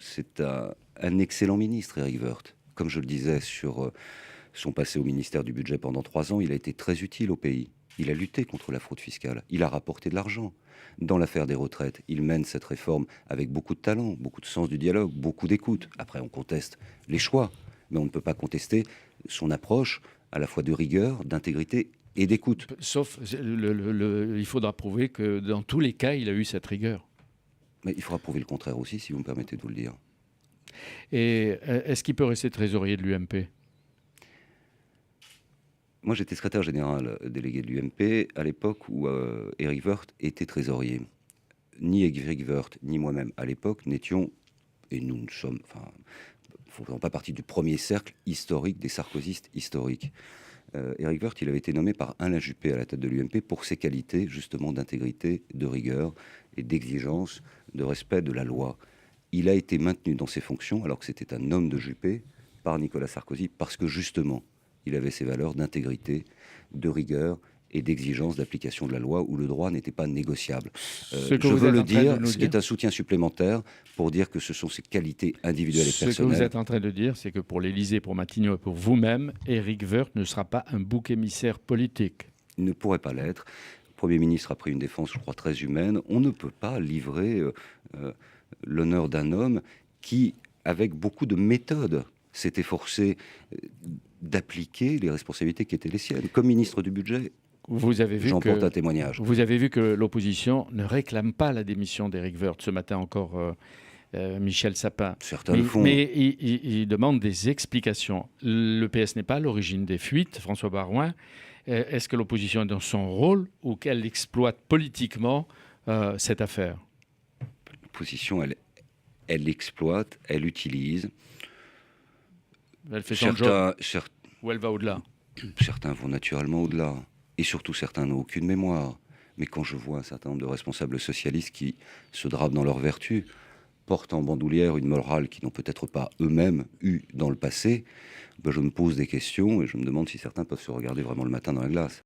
c'est un excellent ministre, Éric Woerth. Comme je le disais sur son passé au ministère du Budget pendant 3 ans, il a été très utile au pays. Il a lutté contre la fraude fiscale. Il a rapporté de l'argent. Dans l'affaire des retraites, il mène cette réforme avec beaucoup de talent, beaucoup de sens du dialogue, beaucoup d'écoute. Après, on conteste les choix, mais on ne peut pas contester son approche à la fois de rigueur, d'intégrité et d'écoute. Sauf, il faudra prouver que dans tous les cas, il a eu cette rigueur. Mais il faudra prouver le contraire aussi, si vous me permettez de vous le dire. Et est-ce qu'il peut rester trésorier de l'UMP? Moi, j'étais secrétaire général délégué de l'UMP à l'époque où Éric Woerth était trésorier. Ni Éric Woerth, ni moi-même, à l'époque, n'étions, et nous ne sommes, enfin, ne faisons pas partie du premier cercle historique des sarkozystes historiques. Éric Woerth, il avait été nommé par Alain Juppé à la tête de l'UMP pour ses qualités, justement, d'intégrité, de rigueur et d'exigence, de respect de la loi. Il a été maintenu dans ses fonctions, alors que c'était un homme de Juppé, par Nicolas Sarkozy, parce que, justement, il avait ces valeurs d'intégrité, de rigueur et d'exigence d'application de la loi où le droit n'était pas négociable. Je veux le dire, ce qui est un soutien supplémentaire pour dire que ce sont ses qualités individuelles et personnelles. Ce que vous êtes en train de dire, c'est que pour l'Élysée, pour Matignon et pour vous-même, Éric Woerth ne sera pas un bouc émissaire politique. Il ne pourrait pas l'être. Le Premier ministre a pris une défense, je crois, très humaine. On ne peut pas livrer l'honneur d'un homme qui, avec beaucoup de méthode, s'est efforcé d'appliquer les responsabilités qui étaient les siennes. Comme ministre du Budget, j'en porte un témoignage. Vous avez vu que l'opposition ne réclame pas la démission d'Éric Woerth. Ce matin encore, Michel Sapin. Certains le font. Mais il demande des explications. Le PS n'est pas à l'origine des fuites, François Baroin. Est-ce que l'opposition est dans son rôle ou qu'elle exploite politiquement cette affaire? L'opposition, elle exploite, elle utilise. Elle fait son job ou elle va au-delà? Certains vont naturellement au-delà. Et surtout, certains n'ont aucune mémoire. Mais quand je vois un certain nombre de responsables socialistes qui se drapent dans leur vertu, portent en bandoulière une morale qu'ils n'ont peut-être pas eux-mêmes eue dans le passé, je me pose des questions et je me demande si certains peuvent se regarder vraiment le matin dans la glace.